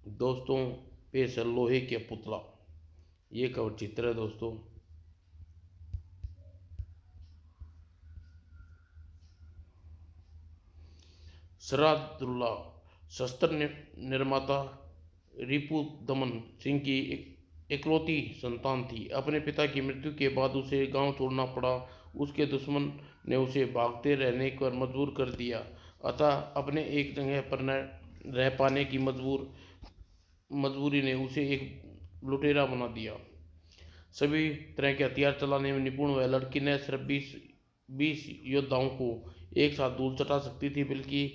दोस्तों, पेश है लोहे के पुतला। ये कवर चित्र है दोस्तों। सरादुल्ला शस्त्र निर्माता रिपु दमन सिंह की इकलौती संतान थी। अपने पिता की मृत्यु के बाद उसे गांव छोड़ना पड़ा। उसके दुश्मन ने उसे भागते रहने पर मजबूर कर दिया, अतः अपने एक जगह पर न रह पाने की मजबूरी ने उसे एक लुटेरा बना दिया। सभी तरह के हथियार चलाने में निपुण वह लड़की न सिर्फ बीस योद्धाओं को एक साथ धूल चटा सकती थी, बल्कि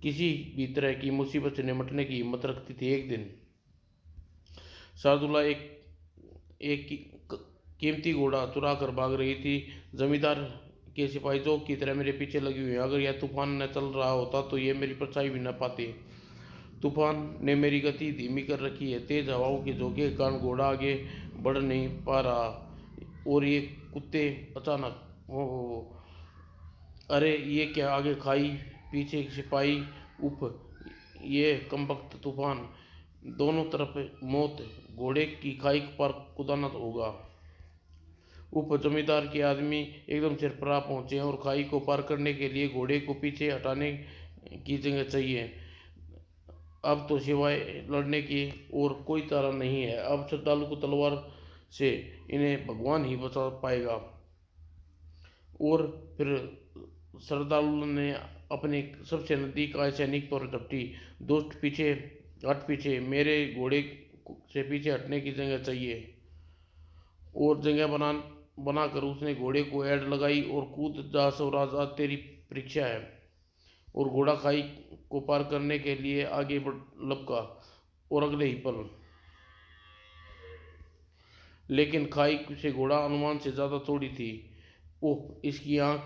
किसी भी तरह की मुसीबत से निपटने की हिम्मत रखती थी। एक दिन शार्दुला एक एक कीमती घोड़ा चुरा कर भाग रही थी। जमींदार के सिपाही जोक की तरह मेरे पीछे लगी हुई है। अगर यह तूफान न चल रहा होता तो ये मेरी परछाई भी न पाते। तूफान ने मेरी गति धीमी कर रखी है। तेज हवाओं के झोंके के कारण घोड़ा आगे बढ़ नहीं पा रहा। और ये कुत्ते अचानक अरे ये क्या, आगे खाई, पीछे सिपाही, उफ, ये कमबख्त तूफान, दोनों तरफ मौत, घोड़े की खाई पर कुदाना होगा। उफ, जमींदार के आदमी एकदम सिरफराह पहुंचे और खाई को पार करने के लिए घोड़े को पीछे हटाने की जगह चाहिए। अब तो सिवाय लड़ने की और कोई चारा नहीं है। अब श्रद्धालु को तलवार से इन्हें भगवान ही बचा पाएगा। और फिर श्रद्धालु ने अपने सबसे नजदीक आए सैनिक पर झपटी। दोस्त पीछे हट, पीछे, मेरे घोड़े से पीछे हटने की जगह चाहिए। और जगह बनाकर उसने घोड़े को ऐड लगाई और कूद जा स्वराज, आज तेरी परीक्षा है। और घोड़ा खाई को पार करने के लिए आगे बढ़ लपका। और अगले ही पल लेकिन खाई से घोड़ा अनुमान से ज्यादा चौड़ी थी। ओह, इसकी आंख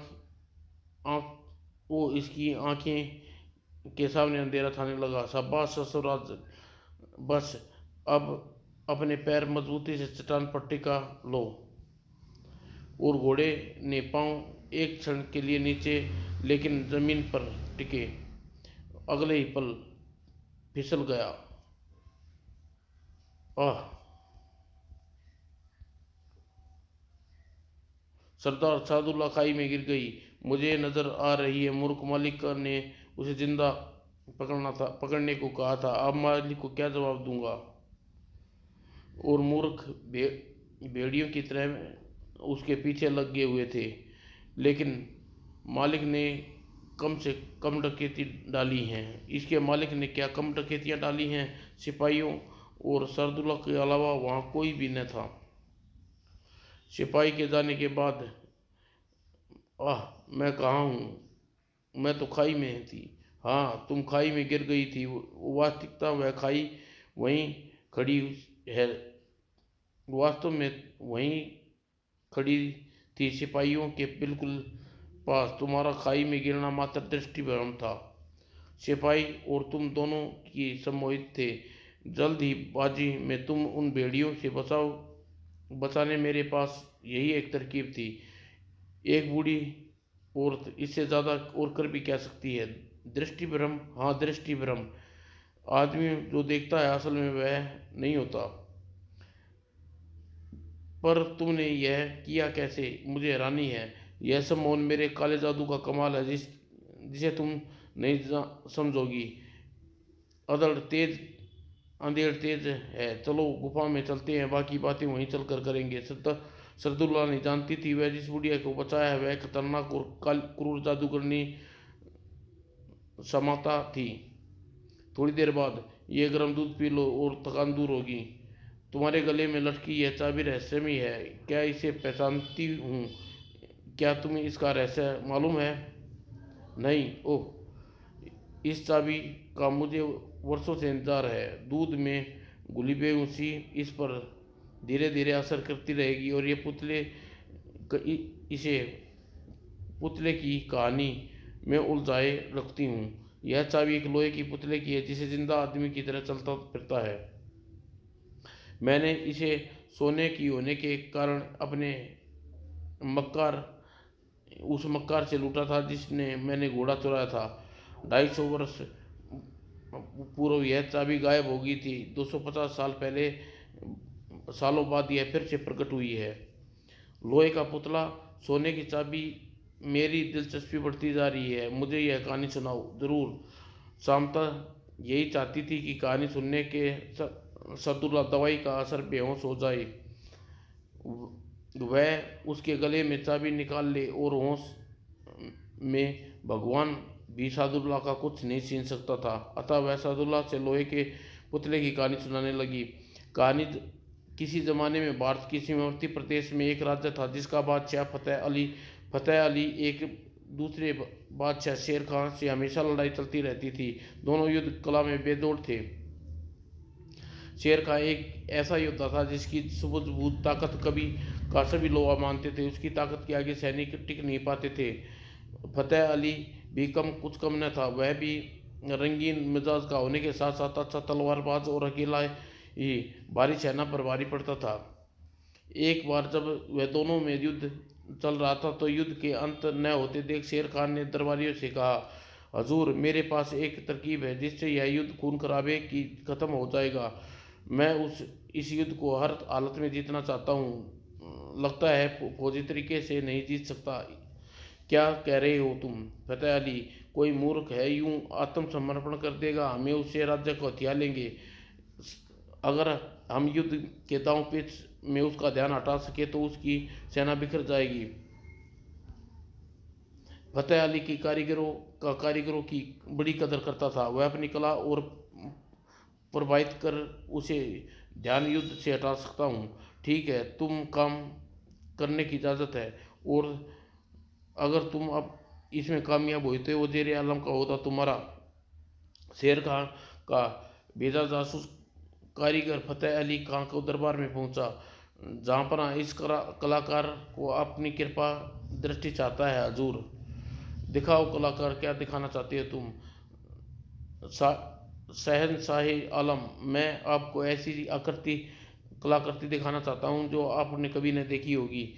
ओ इसकी आंखें के सामने अंधेरा छाने लगा। शाबाश ससुराज, बस अब अपने पैर मजबूती से चट्टान पर टिका लो। और घोड़े ने पांव एक क्षण के लिए नीचे, लेकिन जमीन पर टिके। अगले ही पल फिसल गया। आह! सरदार सादुल्ला खाई में गिर गई। मुझे नजर आ रही है, मूर्ख मालिक ने उसे जिंदा पकड़ने को कहा था। अब मालिक को क्या जवाब दूंगा। और मूर्ख भेड़ियों की तरह उसके पीछे लगे हुए थे। लेकिन मालिक ने कम से कम डकैती डाली हैं। इसके मालिक ने क्या कम डकैतियां डाली हैं। सिपाहियों और सरदुल्ला के अलावा वहां कोई भी न था। सिपाही के जाने के बाद आह, मैं कहाँ हूँ। मैं तो खाई में थी। हाँ, तुम खाई में गिर गई थी। वास्तविकता वह खाई वहीं खड़ी है। वास्तव में वहीं खड़ी थी, सिपाहियों के बिल्कुल पास। तुम्हारा खाई में गिरना मात्र दृष्टि भ्रम था। सिपाही और तुम दोनों की सम्मोहित थे। जल्द ही बाजी में तुम उन भेड़ियों से बचाने मेरे पास यही एक तरकीब थी। एक बूढ़ी औरत इससे ज्यादा और कर भी क्या सकती है। दृष्टि भ्रम, हाँ दृष्टि भ्रम। आदमी जो देखता है असल में वह नहीं होता। पर तुमने यह किया कैसे, मुझे हैरानी है। यह सब मौन मेरे काले जादू का कमाल है, जिसे तुम नहीं समझोगी। अधड़ तेज अंधेर तेज है। चलो गुफा में चलते हैं, बाकी बातें वहीं चलकर करेंगे। सरदुल्ला नहीं जानती थी वह जिस बुढ़िया को बचाया है वह खतरनाक और क्रूर जादूगरनी समाता थी। थोड़ी देर बाद ये गर्म दूध पी लो और थकान दूर होगी। तुम्हारे गले में लटकी यह चाबी रहस्यमय है। क्या इसे पहचानती हूँ? क्या तुम्हें इसका रहस्य मालूम है? नहीं? ओह, इस चाबी का मुझे वर्षों से इंतजार है। दूध में घुली बेहोशी इस पर धीरे धीरे असर करती रहेगी और ये इसे पुतले की कहानी में उलझाए रखती हूँ। यह चाबी एक लोहे की पुतले की है जिसे जिंदा आदमी की तरह चलता फिरता है। मैंने इसे सोने की होने के कारण अपने मक्कार उस मक्कार से लूटा था जिसने मैंने घोड़ा चुराया था। 250 वर्ष पूर्व यह चाबी गायब हो गई थी। 250 साल पहले, सालों बाद यह फिर से प्रकट हुई है। लोहे का पुतला, सोने की चाबी। मेरी दिलचस्पी बढ़ती जा रही है, मुझे यह कहानी सुनाओ जरूर। शांता यही चाहती थी कि कहानी सुनने के सदुल्ला दवाई का असर बेहोश हो जाए। वह उसके गले में चाबी निकाल ले और होश में भगवान भी सादुल्ला का कुछ नहीं छीन सकता था। अतः वह सादुल्ला से लोहे के पुतले की कहानी सुनाने लगी। कहानी किसी ज़माने में भारत के सीमावर्ती प्रदेश में एक राज्य था जिसका बादशाह फतेह अली एक दूसरे बादशाह शेर खान से हमेशा लड़ाई चलती रहती थी। दोनों युद्ध कला में बेजोड़ थे। शेर खान एक ऐसा योद्धा था जिसकी सूझबूझ ताकत कभी का सभी लोग मानते थे। उसकी ताकत के आगे सैनिक टिक नहीं पाते थे। फतेह अली भी कुछ कम न था। वह भी रंगीन मिजाज का होने के साथ साथ अच्छा तलवारबाज और अकेला ही भारी सेना पर भारी पड़ता था। एक बार जब वह दोनों में युद्ध चल रहा था तो युद्ध के अंत न होते देख शेर खान ने दरबारियों से कहा, हजूर, मेरे पास एक तरकीब है जिससे यह युद्ध खून खराबे की खत्म हो जाएगा। मैं इस युद्ध को हर हालत में जीतना चाहता हूँ। लगता है फौजी तरीके से नहीं जीत सकता। क्या कह रहे हो तुम? फतेह अली, कोई मूर्ख है यूं आत्मसमर्पण कर देगा? हमें उससे राज्य को हथिया लेंगे। अगर हम युद्ध के दांव पेच में उसका ध्यान हटा सके तो उसकी सेना बिखर जाएगी। फतेह अली की कारीगरों की बड़ी कदर करता था। वह अपनी कला और प्रभावित कर उसे ध्यान युद्ध से हटा सकता हूँ। ठीक है, तुम काम करने की इजाज़त है। और अगर तुम अब इसमें कामयाब हुए तो वज़ीर आलम का ओहदा तुम्हारा। शेर खान का भेजा जासूस कारीगर फतेह अली खान को दरबार में पहुंचा। जहाँ पर इस कलाकार को अपनी कृपा दृष्टि चाहता है। हजूर, दिखाओ कलाकार, क्या दिखाना चाहते हो तुम? शहनशाह आलम, मैं आपको ऐसी कलाकृति दिखाना चाहता हूँ जो आपने कभी न देखी होगी।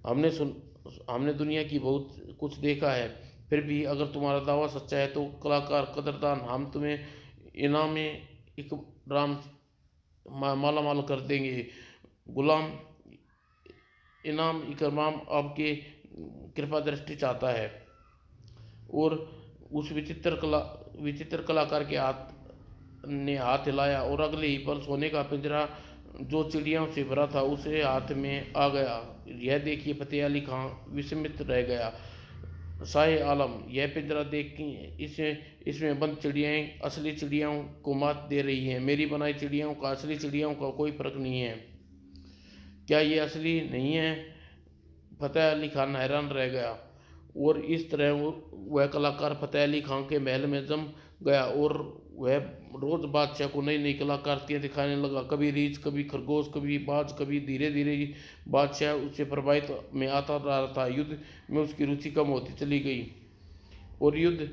हमने दुनिया की बहुत कुछ देखा है, फिर भी अगर तुम्हारा दावा सच्चा है तो कलाकार कदरदान, हम तुम्हें इनाम इकराम माला माल कर देंगे। गुलाम, इनाम इकराम आपके कृपा दृष्टि चाहता है। और उस विचित्र कलाकार के हाथ हिलाया और अगले ही पल सोने का पिंजरा जो चिड़ियों से भरा था उसे हाथ में आ गया। यह देखिए, फतेह अली खान विस्मित रह गया। शाह आलम, यह पिंजरा देख, इसमें बंद चिड़ियाएँ असली चिड़ियों को मात दे रही हैं। मेरी बनाई चिड़ियों का असली चिड़ियों का कोई फर्क नहीं है। क्या ये असली नहीं है? फतेह अली खान हैरान रह गया। और इस तरह वह कलाकार फतेह अली खान के महल में जम गया और वह रोज बादशाह को नई नई कलाकृतियाँ दिखाने लगा। कभी रीछ, कभी खरगोश, कभी बाज, कभी धीरे धीरे बादशाह उससे प्रभावित में आता रहा था। युद्ध में उसकी रुचि कम होती चली गई और युद्ध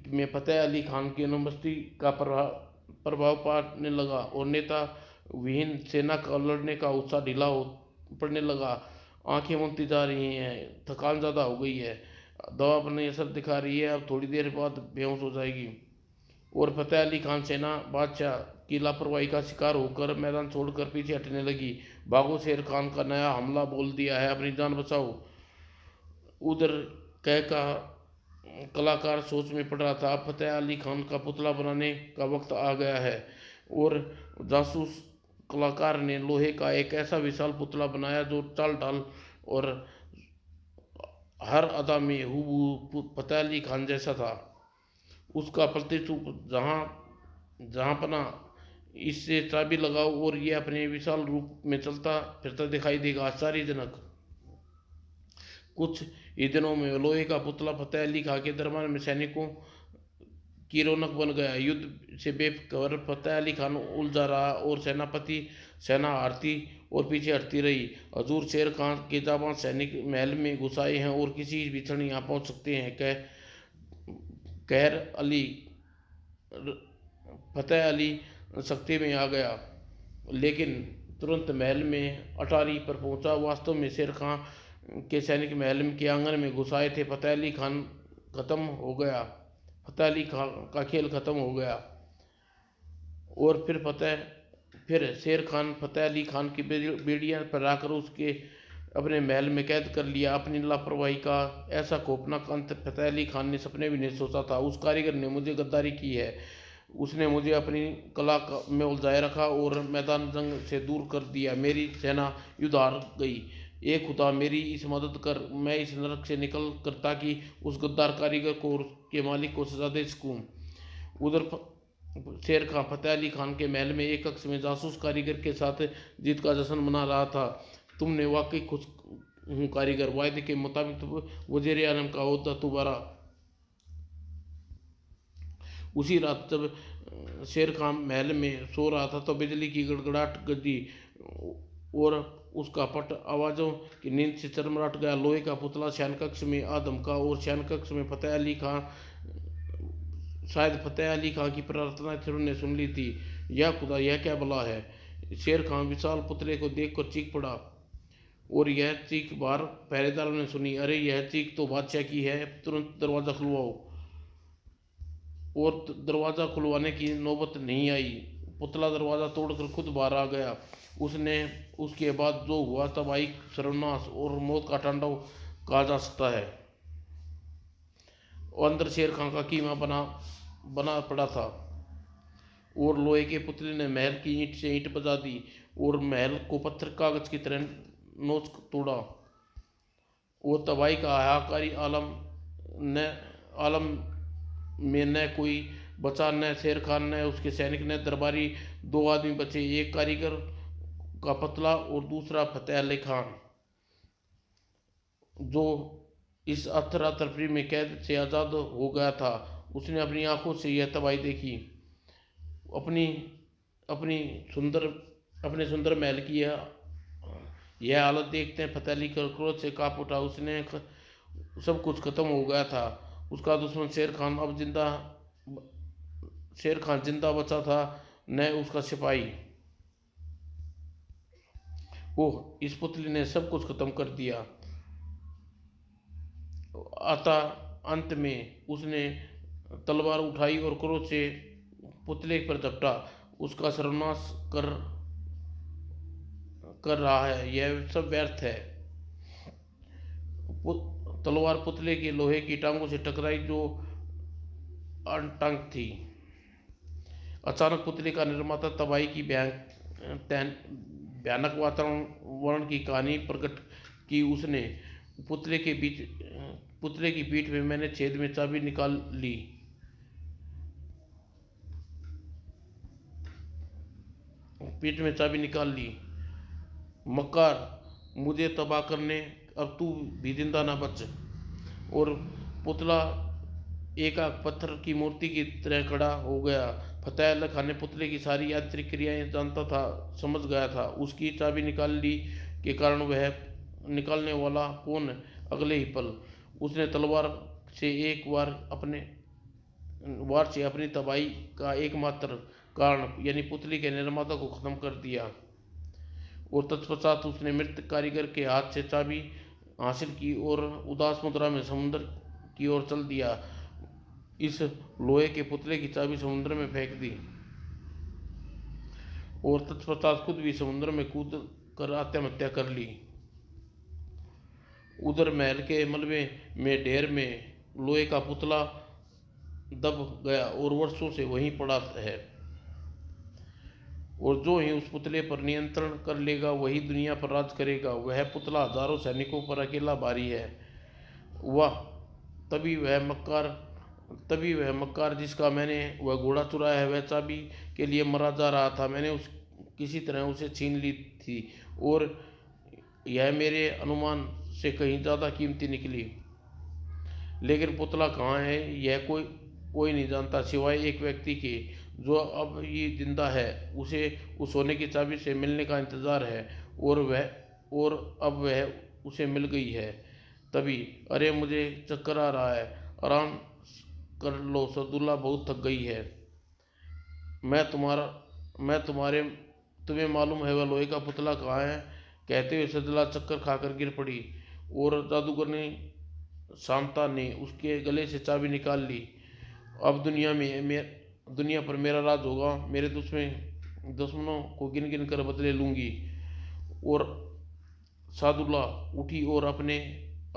में फतेह अली खान की अनुपस्थिति का प्रभाव पड़ने लगा और नेता विहीन सेना का लड़ने का उत्साह ढीला हो पड़ने लगा। आंखें मुनती जा रही हैं, थकान ज़्यादा हो गई है, दवा अपने असर दिखा रही है, अब थोड़ी देर बाद बेहोश हो जाएगी। और फतेह अली खान सेना बादशाह की लापरवाही का शिकार होकर मैदान छोड़कर पीछे हटने लगी। भागो, शेर खान का नया हमला बोल दिया है, अपनी जान बचाओ। उधर कह का कलाकार सोच में पड़ रहा था। अब फतेह अली खान का पुतला बनाने का वक्त आ गया है। और जासूस कलाकार ने लोहे का एक ऐसा विशाल पुतला बनाया जो चाल ढाल और हर अदा में हूबहू फतेह अली खान जैसा था। उसका प्रतिरूप जहाँ पना इससे चाबी लगाओ और ये अपने विशाल रूप में चलता फिरता दिखाई देगा। आश्चर्यजनक। कुछ ही दिनों में लोहे का पुतला फतेह अली खान के दरबार में सैनिकों की रौनक बन गया। युद्ध से बेखबर फतेह अली खान उलझा रहा और सेना हारती और पीछे हटती रही। हजूर, शेर खान के जाबाज सैनिक महल में घुस आए हैं और किसी भी क्षण यहाँ पहुँच सकते हैं। कहर अली फतेह अली सख्ती में आ गया, लेकिन तुरंत महल में अटारी पर पहुंचा। वास्तव में शेर खान के सैनिक महल के आंगन में घुस आए थे। फतेह अली का खेल खत्म हो गया। और फिर शेर खान फतेह अली खान की बेड़ियां पर आकर उसके अपने महल में कैद कर लिया। अपनी लापरवाही का ऐसा खौफनाक अंत फतेह अली खान ने सपने भी नहीं सोचा था। उस कारीगर ने मुझे गद्दारी की है, उसने मुझे अपनी में उलझाए रखा और मैदान जंग से दूर कर दिया। मेरी सेना युद्ध हार गई। ए खुदा, मेरी इस मदद कर, मैं इस नरक से निकल कर ताकि उस गद्दार कारीगर को और के मालिक को सजा दे सकूं। उधर शेर खान फतेह अली खान के महल में एक कक्ष में जासूस कारीगर के साथ जीत का जश्न मना रहा था। तुमने वाकई खुश हूँ कारीगर, वायदे के मुताबिक वजीर आलम का ओहदा दोबारा। उसी रात जब शेर खान महल में सो रहा था तो बिजली की गड़गड़ाहट गजी और उसका पट आवाज़ों की नींद से चरमराट गया। लोहे का पुतला शयन कक्ष में आ धमका और शयन कक्ष में फतेह अली खान, शायद फतेह अली खान की प्रार्थना थिरुन ने सुन ली थी। यह खुदा, यह क्या भला है। शेर खान विशाल पुतले को देखकर चीख पड़ा और यह चीख बाहर पहरेदारों ने सुनी। अरे, यह चीख तो बादशाह की है, तुरंत दरवाज़ा खुलवाओ। और दरवाज़ा खुलवाने की नौबत नहीं आई। पुतला दरवाज़ा तोड़कर खुद बाहर आ गया। उसके बाद जो हुआ तबाही, सर्वनाश और मौत का तांडव कहा जा सकता है। और अंदर शेर खान का कीमा बना पड़ा था और लोहे के पुतले ने महल की ईंट से ईंट बजा दी और महल को पत्थर कागज की तरह नोच तोड़ा। वो तबाही का हाहाकारी आलम में न कोई बचा, न शेर खान, न उसके सैनिक, न दरबारी। दो आदमी बचे, एक कारीगर का पुतला और दूसरा फतेह अली खान, जो इस अथरा तफरी में कैद से आज़ाद हो गया था। उसने अपनी आंखों से यह तबाही देखी। अपनी अपनी सुंदर अपने सुंदर महल की यह हालत देखते हैं फतेह अली क्रोध से कांप उठा। उसने सब कुछ खत्म हो गया था। उसका दुश्मन शेर खान जिंदा बचा था, न उसका सिपाही। ओह, इस पुतली ने सब कुछ खत्म कर दिया। अतः अंत में उसने तलवार उठाई और क्रोध से पुतले पर झपटा। उसका सर्वनाश कर रहा है, यह सब व्यर्थ है। तलवार पुतले की लोहे की टांगों से टकराई जो अनटंग थी। अचानक पुतले का निर्माता तबाही की भयानक वातावरण की कहानी प्रकट की। उसने पुतले की पीठ में मैंने छेद में चाबी निकाल ली। मक्कार, मुझे तबाह करने, अब तू भी जिंदा ना बच। और पुतला एक आग पत्थर की मूर्ति की तरह खड़ा हो गया। फतेह अली खान ने पुतले की सारी यांत्रिक क्रियाएं जानता था, समझ गया था। उसकी चाबी निकालने के कारण वह निकालने वाला कौन। अगले ही पल उसने तलवार से अपनी तबाही का एकमात्र कारण यानी पुतली के निर्माता को खत्म कर दिया। और तत्पश्चात उसने मृत कारीगर के हाथ से चाबी हासिल की और उदास मुद्रा में समुद्र की ओर चल दिया। इस लोहे के पुतले की चाबी समुद्र में फेंक दी और तत्पश्चात खुद भी समुद्र में कूद कर आत्महत्या कर ली। उधर महल के मलबे में ढेर में लोहे का पुतला दब गया और वर्षों से वहीं पड़ा है। और जो ही उस पुतले पर नियंत्रण कर लेगा वही दुनिया पर राज करेगा। वह पुतला हजारों सैनिकों पर अकेला भारी है। तभी वह मक्कार जिसका मैंने वह घोड़ा चुराया है, वह चाबी के लिए मरा जा रहा था। मैंने किसी तरह उसे छीन ली थी और यह मेरे अनुमान से कहीं ज़्यादा कीमती निकली। लेकिन पुतला कहाँ है यह कोई नहीं जानता, सिवाय एक व्यक्ति के जो अब ये जिंदा है। उसे उस सोने की चाबी से मिलने का इंतज़ार है और अब वह उसे मिल गई है। तभी, अरे, मुझे चक्कर आ रहा है, आराम कर लो सदुल्ला, बहुत थक गई है। तुम्हें मालूम है वह लोहे का पुतला कहाँ है। कहते हुए सदुल्ला चक्कर खाकर गिर पड़ी और जादूगरनी शांता ने उसके गले से चाबी निकाल ली। अब दुनिया में दुनिया पर मेरा राज होगा। मेरे दुश्मनों को गिन गिन कर बदले लूंगी। और सादुल्ला उठी और अपने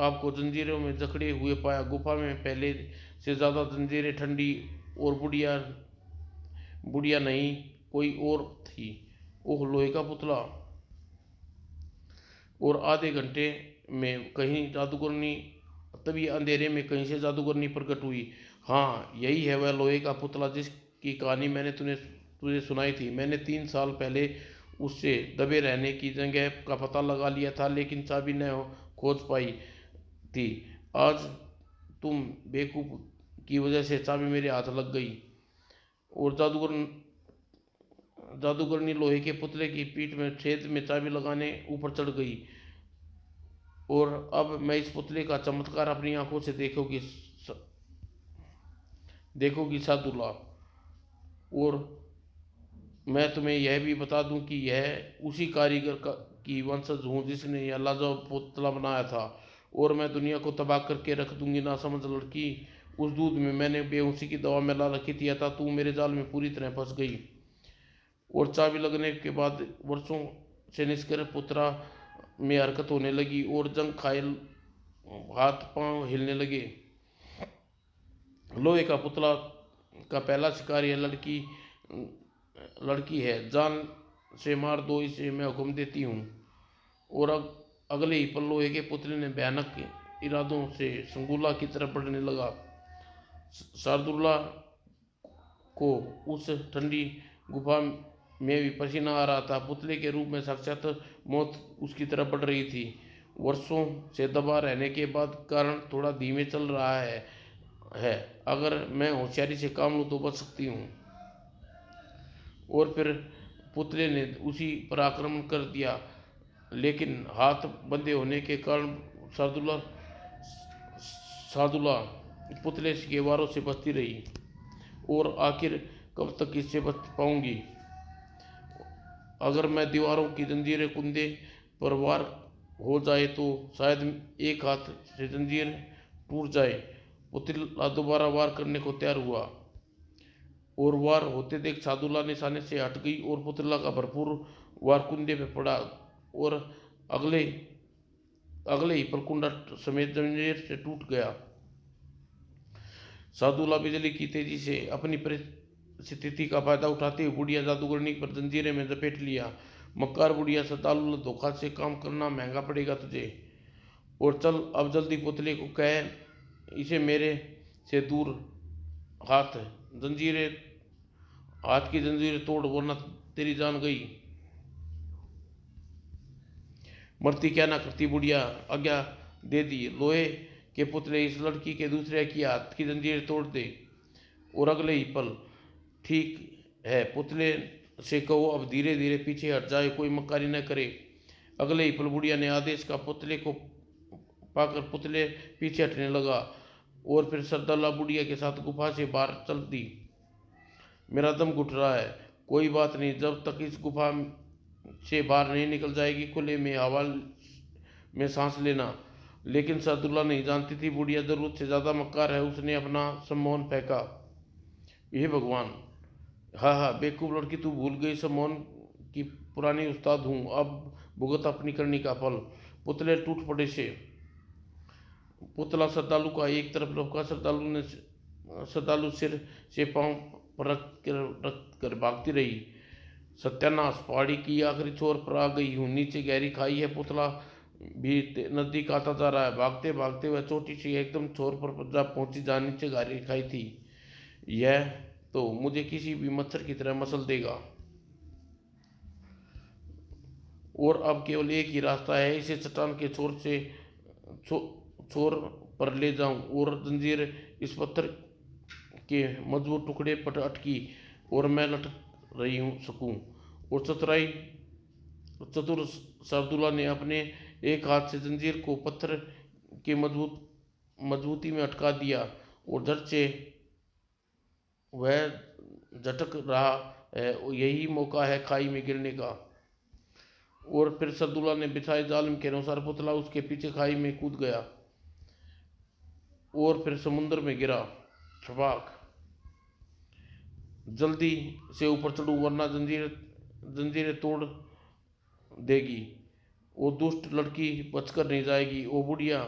आप को जंजीरों में जकड़े हुए पाया। गुफा में पहले से ज्यादा जंजीरें ठंडी और बुढ़िया बुढ़िया नहीं कोई और थी। ओह, लोहे का पुतला। और आधे घंटे में कहीं जादूगरनी तभी अंधेरे में कहीं से जादूगरनी प्रकट हुई। हाँ, यही है वह लोहे का पुतला जिसकी कहानी मैंने तुझे सुनाई थी। मैंने 3 साल पहले उससे दबे रहने की जगह का पता लगा लिया था, लेकिन चाबी न खोज पाई थी। आज तुम बेवकूफ की वजह से चाबी मेरे हाथ लग गई। और जादूगरनी लोहे के पुतले की पीठ में छेद में चाबी लगाने ऊपर चढ़ गई। और अब मैं इस पुतले का चमत्कार अपनी आंखों से देखोगी सादुल्ला। और मैं तुम्हें यह भी बता दूं कि यह उसी कारीगर की वंशज हूँ जिसने यह लाजवाब पुतला बनाया था। और मैं दुनिया को तबाह करके रख दूंगी। ना समझ लड़की, उस दूध में मैंने बेहोशी की दवा मिला रखी थी, था तू मेरे जाल में पूरी तरह फंस गई। और चाबी लगने के बाद वर्षों से निष्क्रिय पुत्रा में हरकत होने लगी और जंग खायल हाथ पांव हिलने लगे। लोहे का पुतला का पहला शिकार यह लड़की है। जान से मार दो इसे, मैं हुक्म देती हूँ। और अगले ही पल लोहे के पुतले ने भयानक इरादों से संगुला की तरफ बढ़ने लगा। शार्दुल्ला को उस ठंडी गुफा में भी पसीना आ रहा था। पुतले के रूप में साक्षात मौत उसकी तरफ बढ़ रही थी। वर्षों से दबा रहने के बाद कारण थोड़ा धीमे चल रहा है। अगर मैं होशियारी से काम लूँ तो बच सकती हूँ। और फिर पुतले ने उसी पर आक्रमण कर दिया, लेकिन हाथ बंधे होने के कारण शार्दुला शार्दुला पुतले के वारों से बचती रही। और आखिर कब तक इससे बच पाऊंगी? अगर मैं दीवारों की जंजीरें कुंदे पर वार हो जाए तो शायद एक हाथ से जंजीर टूट जाए। पुतला दोबारा वार करने को तैयार हुआ। और वार होते देख सादुल्ला निशाने से हट गई और पुतला का भरपूर वार कुंदे पे पड़ा। और अगले अगले ही परकुंडा समेत जंजीर से टूट गया। सादुल्ला बिजली की तेजी से अपनी परिस्थिति का फायदा उठाते हुए बुढ़िया जादूगरनी पर जंजीरें में लपेट लिया। मक्कार बुढ़िया, सतालुल्ला, धोखा से काम करना महंगा पड़ेगा तुझे। और चल अब जल्दी पुतले को कह इसे मेरे से दूर हाथ जंजीरें हाथ की जंजीरें तोड़, वरना तेरी जान गई। मरती क्या ना करती बुढ़िया, आज्ञा दे दी। लोहे के पुतले इस लड़की के दूसरे की हाथ की जंजीरें तोड़ दे। और अगले ही पल, ठीक है, पुतले से कहो अब धीरे धीरे पीछे हट जाए, कोई मक्कारी न करे। अगले ही पल बुढ़िया ने आदेश का पुतले को पाकर पुतले पीछे हटने लगा। और फिर सरदाला बुढ़िया के साथ गुफा से बाहर चल दी। मेरा दम घुट रहा है। कोई बात नहीं, जब तक इस गुफा से बाहर नहीं निकल जाएगी खुले में हवा में सांस लेना। लेकिन सादुल्ला नहीं जानती थी बुढ़िया जरूरत से ज्यादा मक्कार है। उसने अपना सम्मोहन फेंका। हे भगवान! हाँ हाँ, बेवकूफ लड़की, तू भूल गई सम्मोहन की पुरानी उस्ताद हूँ। अब भुगत अपनी करनी का फल। पुतले टूट पड़े से पुतला श्रद्धालु का एक तरफ लपका। श्रद्धालु सिर से पांव पर रख कर भागती रही। सत्यानाश, पहाड़ी की आखिरी छोर पर आ गई हूँ। नीचे गहरी खाई है। पुतला भी नजदीक आता जा रहा है। भागते भागते वह छोटी सी एकदम छोर पर जा पहुंची जहाँ नीचे गहरी खाई थी। यह तो मुझे किसी भी मच्छर की तरह मसल देगा। और अब केवल एक ही रास्ता है, इसे चट्टान के छोर पर ले जाऊं और जंजीर इस पत्थर के मजबूत टुकड़े पर अटकी और मैं लटक रही सकूं। और चतुर शार्दुल्ला ने अपने एक हाथ से जंजीर को पत्थर के मजबूती में अटका दिया। और झट से वह झटक रहा है। यही मौका है खाई में गिरने का। और फिर शार्दुल्ला ने बिछाए जाल के अनुसार पुतला उसके पीछे खाई में कूद गया और फिर समुद्र में गिरा। छपाक। जल्दी से ऊपर चढ़ूं वरना जंजीरें तोड़ देगी। वो दुष्ट लड़की बचकर नहीं जाएगी। वो बुढ़िया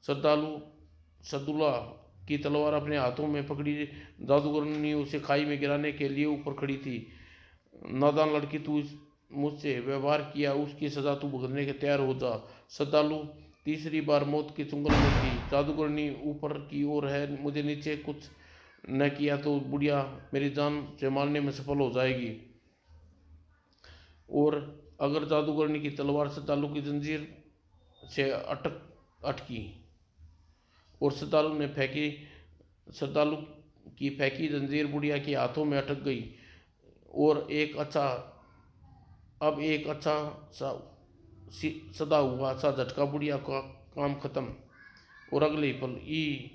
श्रद्धालु सदुल्ला की तलवार अपने हाथों में पकड़ी जादूगरनी उसे खाई में गिराने के लिए ऊपर खड़ी थी। नादान लड़की, तू मुझसे व्यवहार किया, उसकी सजा तू भुगतने के तैयार हो जा। श्रद्धालु तीसरी बार मौत के चुंगल में थी। जादूगरनी ऊपर की ओर है, मुझे नीचे कुछ न किया तो बुढ़िया मेरी जान से मारने में सफल हो जाएगी। और अगर जादूगरनी की तलवार श्रद्धालु की जंजीर से अटकी और श्रद्धालु की फेंकी जंजीर बुढ़िया के हाथों में अटक गई और एक अच्छा सा सदा हुआ सा झटका, बुढ़िया का काम खत्म। और अगले पल ई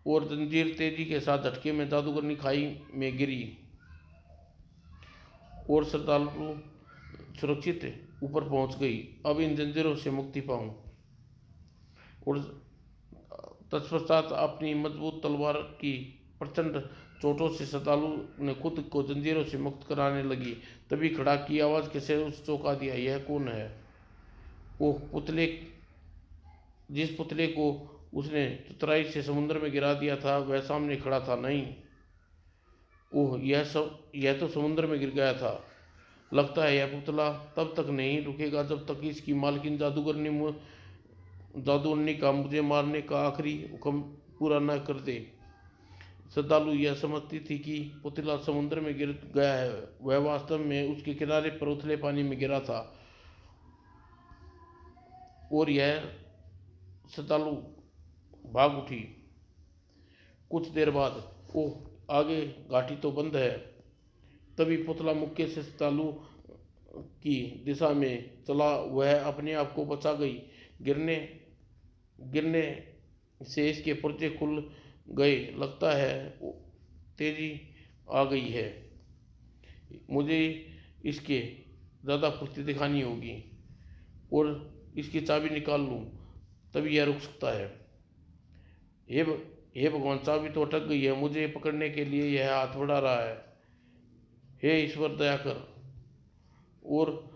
और जंजीर तेजी के साथ झटके में जादूगरनी खाई में गिरी और श्रद्धालु सुरक्षित ऊपर पहुंच गई। अब इन जंजीरों से मुक्ति पाऊं। और तत्पश्चात अपनी मजबूत तलवार की प्रचंड चोटों से श्रद्धालु ने खुद को जंजीरों से मुक्त कराने लगी। तभी खड़ा की आवाज कैसे उस चौंका दिया। यह कौन है? ओह पुतले, जिस पुतले को उसने चतुराई से समुद्र में गिरा दिया था वह सामने खड़ा था। नहीं, ओह यह तो समुद्र में गिर गया था। लगता है यह पुतला तब तक नहीं रुकेगा जब तक इसकी मालकिन जादूगरनी का मुझे मारने का आखिरी हुक्म पूरा न कर दे। श्रद्धालु यह समझती थी कि पुतला समुद्र में गिर गया है, वह वास्तव में उसके किनारे पर उथले पानी में गिरा था। और यह श्रद्धालु भाग उठी। कुछ देर बाद, ओह आगे घाटी तो बंद है। तभी पुतला मुक्के से श्रद्धालु की दिशा में चला। वह अपने आप को बचा गई। गिरने से इसके पुर्जे खुल गए। लगता है तेजी आ गई है। मुझे इसके ज़्यादा फुर्ती दिखानी होगी और इसकी चाबी निकाल लूँ, तभी यह रुक सकता है। हे भगवान, चाबी तो अटक गई है। मुझे पकड़ने के लिए यह हाथ बढ़ा रहा है। हे ईश्वर दया कर। और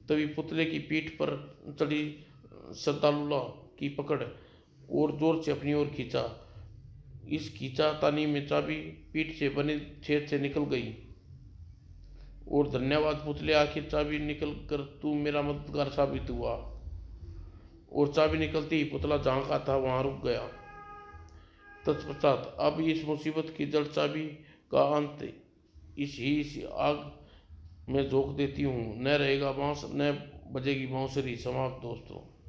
तभी पुतले की पीठ पर चढ़ी श्रद्धालुला की पकड़ और जोर से अपनी ओर खींचा। इस खींचातानी में चाबी पीठ से बने छेद से निकल गई। और धन्यवाद पुतले, आखिर चाबी निकल कर तू मेरा मददगार साबित हुआ। और चाबी निकलती ही पुतला जहाँ का था वहाँ रुक गया। तत्पश्चात अब इस मुसीबत की जड़ चाबी का अंत इस आग में झोंक देती हूँ। न रहेगा बांस, न बजेगी बांसुरी। समाप्त दोस्तों।